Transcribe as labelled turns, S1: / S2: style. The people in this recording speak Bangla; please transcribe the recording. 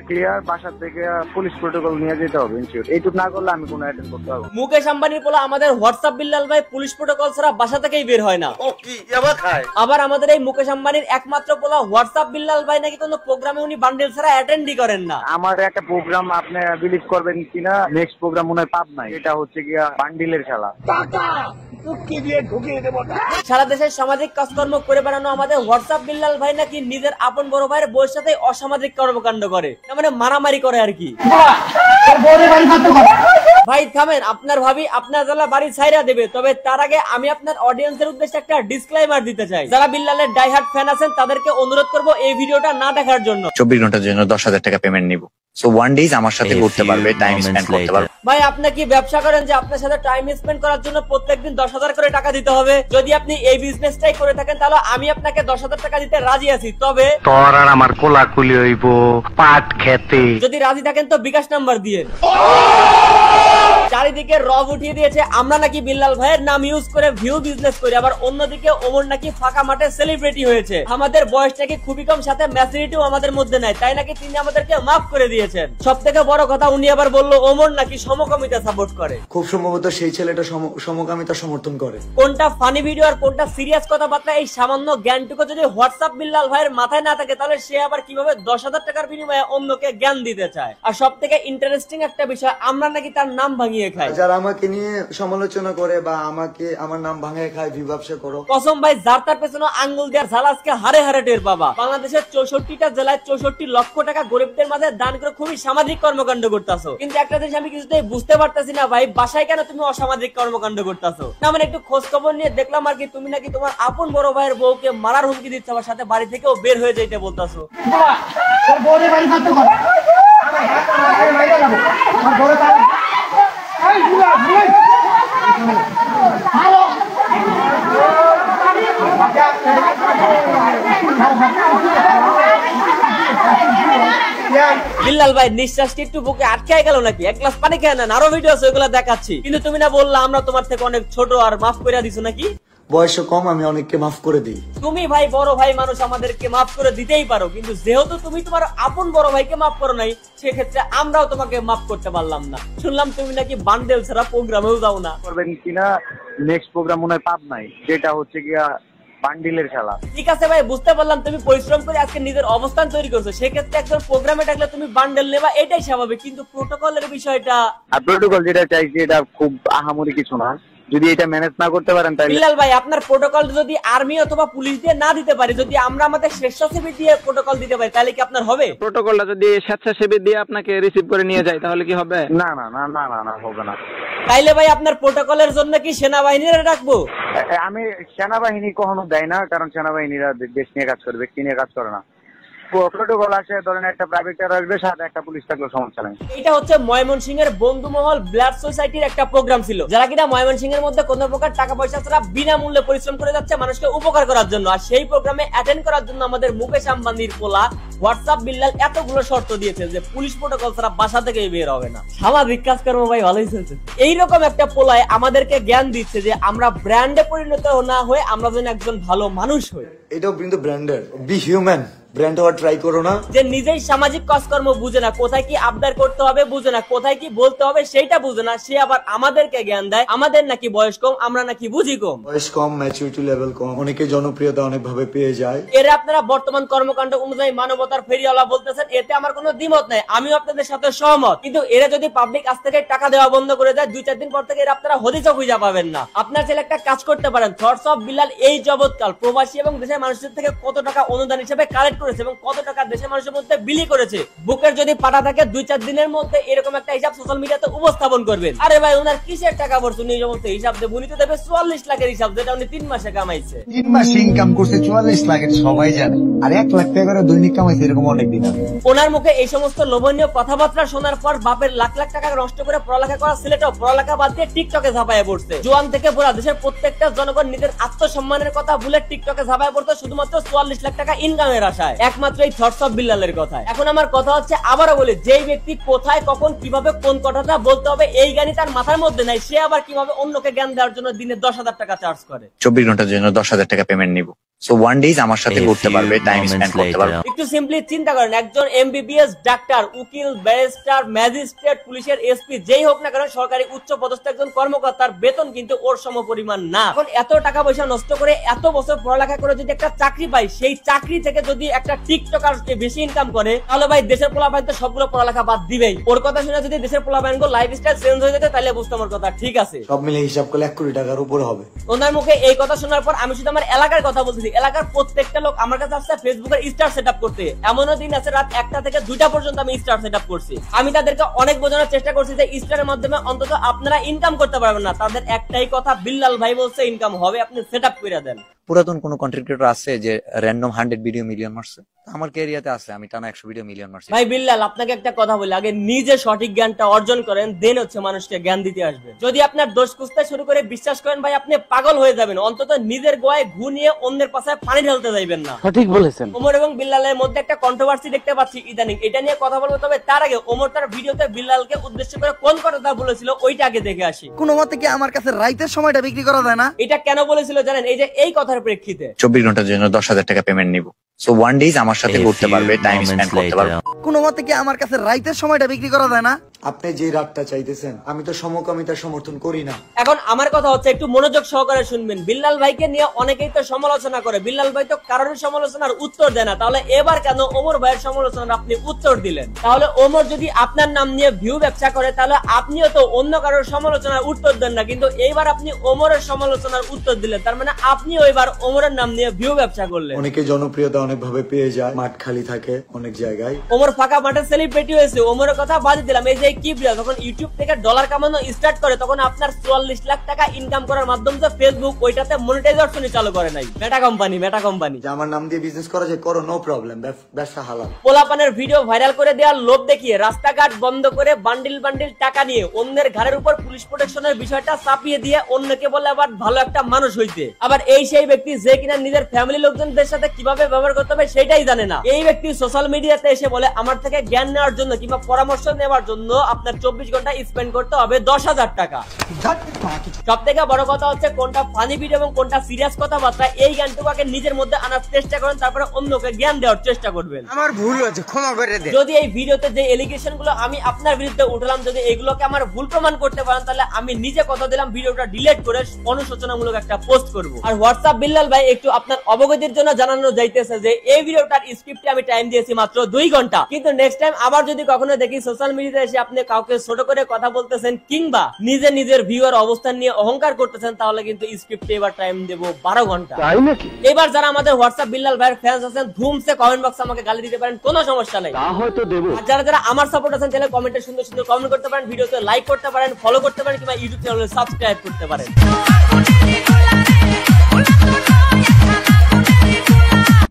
S1: ক্লিয়ার, বাসা থেকে পুলিশ প্রোটোকল নিয়ে যেতে হবে ইনস্টিটিউট। এইটুকু না করলে আমি কোনো অ্যাটেন্ড করতে পারবো।
S2: মুকেশ আম্বানির পোলা আমাদের হোয়াটসঅ্যাপ বিল্লাল ভাই পুলিশ প্রোটোকল ছাড়া বাসা থেকেই বের হয় না। আবার আমাদের এই মুকেশ আম্বানির একমাত্র পোলা হোয়াটসঅ্যাপ বিল্লাল ভাই নাকি কোনো প্রোগ্রামে উনি বান্ডেল ছাড়া অ্যাটেন্ডই করেন না।
S1: আমার একটা প্রোগ্রাম আপনি বিলিভ করবেন কিনা, নেক্সট প্রোগ্রাম মনে হয় পাবনায়, এটা হচ্ছে গিয়া বান্ডিলের খেলা।
S2: সারা দেশের সামাজিক কাজকর্ম করে বেড়ানো আমাদের হোয়াটসঅ্যাপ বিল্লাল ভাই নাকি নিজের আপন বড় ভাইয়ের বউয়ের সাথে অসামাজিক কর্মকাণ্ড করে, মানে মারামারি করে আর কি। ভাই থামেন, আপনার ভাবি আপনার জ্বালা বাড়ি ছাইরা দেবে, তবে তার আগে আমি আপনার অডিয়েন্সের উদ্দেশ্যে একটা ডিসক্লেইমার দিতে চাই। যারা বিল্লালের ডাইহার্ট ফ্যান আছেন তাদেরকে অনুরোধ করব এই ভিডিওটা না দেখার জন্য।
S3: 24 ঘন্টার জন্য 10,000 টাকা পেমেন্ট নিব। সো ওয়ান ডেজ আমার সাথে ঘুরতে পারবে, টাইম স্পেন্ড করতে পারবে।
S2: ভাই আপনি কি ব্যবসা করেন যে আপনার সাথে টাইম স্পেন্ড করার জন্য প্রত্যেকদিন 10,000 করে টাকা দিতে হবে? যদি আপনি এই বিজনেসটাই করে থাকেন তাহলে আমি আপনাকে 10,000 টাকা দিতে রাজি আছি, তবে
S1: তোর আর আমার কোলাকুলি হইব পাট খেতে।
S2: যদি রাজি থাকেন তো বিকাশ নাম্বার দিয়ে। চারিদিকে রব উঠিয়ে দিয়েছে আমরা নাকি বিল্লাল ভাইয়ের নাম ইউজ করে ভিউ বিজনেস করি, আবার অন্যদিকে ওমর নাকি ফাঁকা মাঠে সেলিব্রিটি হয়েছে। আমাদের বয়স নাকি খুবই কম, সাথে ম্যাচুরিটিও আমাদের মধ্যে নাই, তাই নাকি তিনি আমাদেরকে মাফ করে দিয়েছেন। সব থেকে বড় কথা উনি আবার বললো ওমর নাকি সমকামিতা সাপোর্ট করে।
S4: খুব সম্ভবত সেই ছেলেটা সমকামিতা সমর্থন করে।
S2: কোনটা ফানি ভিডিও আর কোনটা সিরিয়াস কথাবার্তা এই সামান্য জ্ঞানটুকু যদি হোয়াটসঅ্যাপ বিল্লাল ভাইয়ের মাথায় না থাকে তাহলে সে আবার কিভাবে 10,000 টাকার বিনিময়ে অন্যকে জ্ঞান দিতে চায়? আর সব থেকে ইন্টারেস্টিং একটা বিষয়, আমরা নাকি তার নাম ভাঙিয়ে খাই।
S4: যারা আমাকে নিয়ে সমালোচনা করে বা আমাকে আমার নাম ভাঙিয়ে খায়, ব্যবসা করো
S2: কসম ভাই, যার তার পেছনে আঙ্গুল দেওয়ার ঝাল আজকে হারে হারে টের পাবা। বাংলাদেশের 64টা জেলায় 64 লক্ষ টাকা গরিবদের মাঝে দান করে খুবই সামাজিক কর্মকাণ্ড করতেছো, কিন্তু একটা জিনিস আমি কিছুতেই বুঝতে পারতেছি না ভাই, বাসায় কেন তুমি অসামাজিক কর্মকাণ্ড করতেছো? না মানে একটু খোঁজ খবর নিয়ে দেখলাম আর কি, তুমি নাকি তোমার আপন বড় ভাইয়ের বউকে মারার হুমকি দিচ্ছ, আমার সাথে বাড়ি থেকেও বের হয়ে যাইতে বলতেছো। বিল্লাল ভাই নিঃশ্বাসটি একটু বুকে আটকে গেল নাকি? এক গ্লাস পানি খেয়ে নেন, আরো ভিডিও আছে ওইগুলা দেখাচ্ছি। কিন্তু তুমি না বললা আমরা তোমার থেকে অনেক ছোট আর মাফ করে দিছো নাকি?
S4: বয়স কম, আমি অনেককে মাফ করে দিই।
S2: তুমি ভাই বড় ভাই মানুষ, আমাদেরকে মাফ করে দিতেই পারো, কিন্তু যেহেতু তুমি তোমার আপন বড় ভাইকে মাফ করো নাই, সেক্ষেত্রে আমরাও তোমাকে মাফ করতে পারলাম না। শুনলাম তুমি নাকি বান্ডেল ছাড়া প্রোগ্রামেও যাও না।
S1: করবেন কিনা, নেক্সট প্রোগ্রাম মনে হয় পাবনায়, যেটা হচ্ছে গিয়া বান্ডিলের খেলা।
S2: ঠিক আছে ভাই, বুঝতে পারলাম তুমি পরিশ্রম করে আজকে নিজের অবস্থান তৈরি করছো, সেক্ষেত্রে একজন প্রোগ্রামে ডাকলে তুমি বান্ডেল নেবা, এটাই স্বাভাবিক। কিন্তু প্রোটোকলের বিষয়টা,
S1: আর প্রোটোকল যেটা চাইছি এটা খুব আহামরি কিছু না, যদি এটা ম্যানেজ না করতে পারেন তাহলে।
S2: বিল্লাল ভাই আপনার প্রোটোকল যদি আর্মি অথবা পুলিশ দিয়ে না দিতে পারি, যদি আমরা আমাদের স্বেচ্ছাসেবী দিয়ে প্রোটোকল দিতে পারি, তাহলে কি আপনার হবে?
S5: প্রোটোকলটা যদি স্বেচ্ছাসেবী দিয়ে আপনাকে রিসিভ করে নিয়ে যায় তাহলে কি হবে?
S1: না না না না না না, হবে না।
S2: তাইলে ভাই আপনার প্রোটোকলের জন্য কি সেনাবাহিনীরা ডাকবো?
S1: আমি সেনাবাহিনী কখনো দেয় না, কারণ সেনাবাহিনীরা দেশ নিয়ে কাজ করে, ব্যক্তি নিয়ে কাজ করে না। প্রোটোকল আছে, ধরেন একটা প্রাইভেট কার আসবে, সাথে একটা পুলিশ থাকলে সমস্যা নেই।
S2: এটা হচ্ছে ময়মনসিংহের বন্ধুমহল ব্লাড সোসাইটির একটা প্রোগ্রাম ছিল, যারা কিনা ময়মনসিংহের মধ্যে কোনো প্রকার টাকা পয়সা ছাড়া বিনামূল্যে পরিশ্রম করে যাচ্ছে মানুষকে উপকার করার জন্য। আর সেই প্রোগ্রামে অ্যাটেন্ড করার জন্য আমাদের মুকেশ আম্বানির পোলা হোয়াটসঅ্যাপ বিল্লাল এতগুলো শর্ত দিয়েছে যে পুলিশ প্রোটোকল ছাড়া বাসা থেকে বের হবে না। সামাজিক কাজকর্ম ভাই ভালোই চলছে। এইরকম একটা পোলায় আমাদেরকে জ্ঞান দিচ্ছে যে আমরা ব্র্যান্ডে পরিণত না হয়ে আমরা যেন একজন ভালো মানুষ হই।
S4: এটাও কিন্তু ব্র্যান্ডের, বি হিউম্যান, ব্র্যান্ড হওয়ার ট্রাই করো না।
S2: যে নিজেই সামাজিক কাজকর্ম বুঝে না, কোথায় কি আবদার করতে হবে বুঝে না, কোথায় কি বলতে হবে সেইটা বুঝে না, সে আবার আমাদেরকে জ্ঞান দেয় আমাদের নাকি বয়স কম, আমরা নাকি বুঝি কম।
S4: বয়স কম, ম্যাচুরিটি লেভেল কম, অনেকে জনপ্রিয়তা অনেক ভাবে পেয়ে যায়।
S2: এর আপনারা বর্তমান কর্মকাণ্ড অনুযায়ী মানবতার ফেরিওয়ালা বলতেছেন, এতে আমার কোনো দ্বিমত নাই, আমিও আপনাদের সাথে সহমত। কিন্তু এরা যদি পাবলিক আজ থেকে টাকা দেওয়া বন্ধ করে দেয়, 2-4 দিন পর থেকে এরা আপনারা হদিসও খুঁজে পাবেন না। আপনার ছেলে একটা কাজ করতে পারেন, থটস অফ বিল্লাল এই জগৎকাল প্রবাসী এবং দেশের মানুষের থেকে কত টাকা অনুদান হিসেবে কালেক্ট করেছে এবং কত টাকা দেশের মানুষের মধ্যে বিলি করেছে। বুকের যদি পাটা থাকে 2-4 দিনের মধ্যে এরকম একটা হিসাব সোশ্যাল মিডিয়াতে উপস্থাপন করবেন। আরে ভাই ওনার কিসের টাকা পড়ছে, এই সমস্ত হিসাব দেব, উনি তো দেবে 44 লাখের হিসাব, যেটা উনি 3 মাসে কামাইছে।
S6: 3 মাসে ইনকাম করছে 44 লাখের, সবাই জানে। আর 1 লাখ টাকা করে দৈনিক কামাইছে, এরকম অনেক দিন আগে।
S2: ওনার মুখে এই সমস্ত লোভনীয় কথাবার্তা শোনার পর বাপের লাখ লাখ টাকা নষ্ট করে পড়ালেখা করা ছেলেটাও পড়ালেখা বাদ দিয়ে টিকটকে ঝাঁপায় পড়ছে। জোয়ান থেকে বুড়া দেশের প্রত্যেকটা জনগণ নিজের আত্মসম্মানের কথা ভুলে টিকটকে ঝাঁপায় পড়তো শুধুমাত্র 44 লাখ টাকা ইনকামের আশায়, একমাত্র এই থটস অফ বিল্লালের কথায়। এখন আমার কথা হচ্ছে, আবারও বলি, যেই ব্যক্তি কোথায় কখন কিভাবে কোন কথাটা বলতে হবে এই জ্ঞানই তার মাথার মধ্যে নাই, সে আবার কিভাবে অন্যকে জ্ঞান দেওয়ার জন্য দিনে 10,000 টাকা চার্জ করে।
S3: 24 ঘন্টার জন্য 10,000 টাকা পেমেন্ট নিব। সো ওয়ান ডেজ আমার সাথে ঘুরতে পারবে, টাইম স্পেন্ড করতে পারবে।
S2: একটু সিম্পলি চিন্তা করেন, একজন এমবিবিএস ডাক্তার, উকিল, ব্যারিস্টার, ম্যাজিস্ট্রেট, পুলিশের এসপি যেই হোক না কেন, সরকারি উচ্চ পদস্থ একজন কর্মকর্তার বেতন কিন্তু ওর সমপরিমাণ না। এখন এত টাকা পয়সা নষ্ট করে এত বছর পড়ালেখা করে যদি একটা চাকরি পাই, সেই চাকরি থেকে যদি একটা টিকটকার বেশি ইনকাম করে, তাহলে ভাই দেশের পোলাপাইন তো সবগুলো পড়ালেখা বাদ দিবেই। ওর কথা শুনে যদি দেশের পোলাপাইন গো লাইফস্টাইল চেঞ্জ হয়ে যেত, তাহলে বুঝতাম ওর কথা ঠিক আছে।
S4: সব মিলে হিসাব করলে 1 কোটি টাকার উপরে হবে।
S2: ওনার মুখে এই কথা শোনার পর আমি শুধু আমার এলাকার কথা বলতেছি, এলাকার প্রত্যেকটা লোক আমার কাছে আসছে ফেসবুকের স্টার সেটআপ করতে। এমনও দিন আছে রাত 1টা থেকে 2টা পর্যন্ত আমি স্টার সেটআপ করছি। আমি তাদেরকে অনেক বোঝানোর চেষ্টা করছি যে স্টারের মাধ্যমে অন্তত আপনারা ইনকাম করতে পারবেন না। তাদের একটাই কথা, বিল্লাল ভাই বলছে ইনকাম হবে, আপনি সেটআপ করে দেন।
S3: পুরাতন কোন কন্টেন্ট ক্রিয়েটর আছে যে র্যান্ডম 100 ভিডিও মিলিয়ন মারছে? আমার ক্যারিয়াতে আছে, আমি টানা 100 ভিডিও মিলিয়ন মারছি।
S2: ভাই বিল্লাল, আপনাকে একটা কথা বলি, আগে নিজে সঠিক জ্ঞানটা অর্জন করেন, দেন হচ্ছে মানুষকে জ্ঞান দিতে আসবে। যদি আপনার দোষ খুঁজতে শুরু করে বিশ্বাস করেন ভাই, আপনি পাগল হয়ে যাবেন। অন্তত নিজের গোয়ায় ঘু নিয়ে অন্যের পাশে পানি ঢালতে যাইবেন না।
S5: সঠিক বলেছেন।
S2: ওমর এবং বিল্লালের মধ্যে একটা কন্ট্রোভার্সি দেখতে পাচ্ছি ইদানিং, এটা নিয়ে কথা বলবো। তবে তার আগে ওমর তার ভিডিওতে বিল্লালকে উদ্দেশ্য করে কোন কথা বলেছিল ওইটা আগে দেখে আসি।
S7: কোনো মতে কি আমার কাছে রাইতের সময়টা বিক্রি করা যায় না?
S2: এটা কেন বলেছিল জানেন? এই যে এই কথার প্রেক্ষিতে
S3: 24 ঘন্টার জন্য 10,000 টাকা পেমেন্ট নিব। সো ওয়ান ডেজ আমার সাথে ঘুরতে পারবে, টাইম স্পেন্ড করতে পারবে।
S7: কোনো মতে কি আমার কাছে রাইতের সময়টা বিক্রি করা যায় না?
S4: আপনি যে রাতটা চাইতেছেন, আমি তো সমকামিতার সমর্থন করি না।
S2: এখন আমার কথা হচ্ছে, একটু মনোযোগ সহকারে শুনবেন। বিল্লাল ভাইকে নিয়ে অনেকেই তো সমালোচনা করে, বিল্লাল ভাই তো কারোর সমালোচনার উত্তর দেয় না। তাহলে এবার কেন ওমর ভাইয়ের সমালোচনার আপনি উত্তর দিলেন? তাহলে ওমর যদি আপনার নাম নিয়ে ভিউ ব্যবসা করে, তাহলে আপনিও তো অন্য কারোর সমালোচনার উত্তর দেন না, কিন্তু এইবার আপনি ওমরের সমালোচনার উত্তর দিলেন। তার মানে আপনিও এবার ওমরের নাম নিয়ে ভিউ ব্যবসা করলেন।
S4: অনেকে জনপ্রিয়তা অনেক ভাবে পেয়ে যায়, মাঠ খালি থাকে অনেক জায়গায়।
S2: ওমর ফাঁকা মাঠে সেলিব্রিটি হয়েছে, ওমরের কথা বাদ দিলাম। এই যে কিবরিয়া যখন ইউটিউব থেকে ডলার কামানো স্টার্ট করে, তখন আপনার 44 লাখ টাকা ইনকাম করার মাধ্যম যে ফেসবুক, ওইটাতে মনিটাইজেশন চালু করে নাই। মেটা কোম্পানি
S4: যে আমার নাম দিয়ে বিজনেস করা যায়, করো, নো প্রবলেম, ব্যবসা হালাল।
S2: পোলাপানের ভিডিও ভাইরাল করে দেওয়ার লোভ দেখিয়ে রাস্তাঘাট বন্ধ করে বান্ডিল বান্ডিল টাকা নিয়ে অন্যের ঘরের উপর পুলিশ প্রোটেকশনের বিষয়টা চাপিয়ে দিয়ে অন্যকে বলে আবার ভালো একটা মানুষ হইতে। আবার এই সেই ব্যক্তি যে কিনা নিজের ফ্যামিলি লোকজনদের সাথে কিভাবে ব্যবহার করতে হবে সেটাই জানে না। এই ব্যক্তি সোশ্যাল মিডিয়াতে এসে বলে আমার থেকে জ্ঞান নেওয়ার জন্য কিংবা পরামর্শ নেওয়ার জন্য আপনার 24 ঘন্টা স্পেন্ড করতে হবে 10,000 টাকা। সব থেকে বড় কথা হচ্ছে, কোনটা ফানি ভিডিও এবং কোনটা সিরিয়াস কথাবার্তা, এই জ্ঞানটুকুকে নিজের মধ্যে আনার চেষ্টা করেন, তারপরে অন্যকে জ্ঞান দেওয়ার চেষ্টা করবেন।
S7: আমার ভুল হয়েছে, ক্ষমা করে দে।
S2: যদি এই ভিডিওতে যে এলিগেশন গুলো আমি আপনার বিরুদ্ধে উঠালাম, যদি এগুলোকে আমার ভুল প্রমাণ করতে পারেন, তাহলে আমি নিজে কথা দিলাম ভিডিওটা ডিলিট করে অনুশোচনামূলক একটা পোস্ট করব। আর হোয়াটসঅ্যাপ বিল্লাল ভাই, একটু আপনার অবগতির জন্য জানানো যাইতেছে যে এই ভিডিওটার স্ক্রিপ্টে আমি টাইম দিয়েছি মাত্র 2 ঘন্টা। কিন্তু নেক্সট টাইম আবার যদি কখনো দেখি সোশ্যাল মিডিয়াতে এসে আপনি কাউকে ছোট করে কথা বলতেছেন কিংবা নিজের ভিউয়ার অবস্থান নিয়ে অহংকার করতেছেন, তাহলে কিন্তু স্ক্রিপ্টে এবার টাইম দেব 12 ঘন্টা। এবার যারা আমাদের হোয়াটসঅ্যাপ বিল্লাল ভাইয়ের ফ্যান্স আছেন, ধুমসে কমেন্ট বক্সে আমাকে গালি দিতে পারেন, কোনো সমস্যা নাই। আর যারা আমার সাপোর্ট আছেন, তাহলে কমেন্টে সুন্দর সুন্দর কমেন্ট করতে পারেন, ভিডিওতে লাইক করতে পারেন, ফলো করতে পারেন, কিংবা ইউটিউব চ্যানেলে সাবস্ক্রাইব করতে পারেন।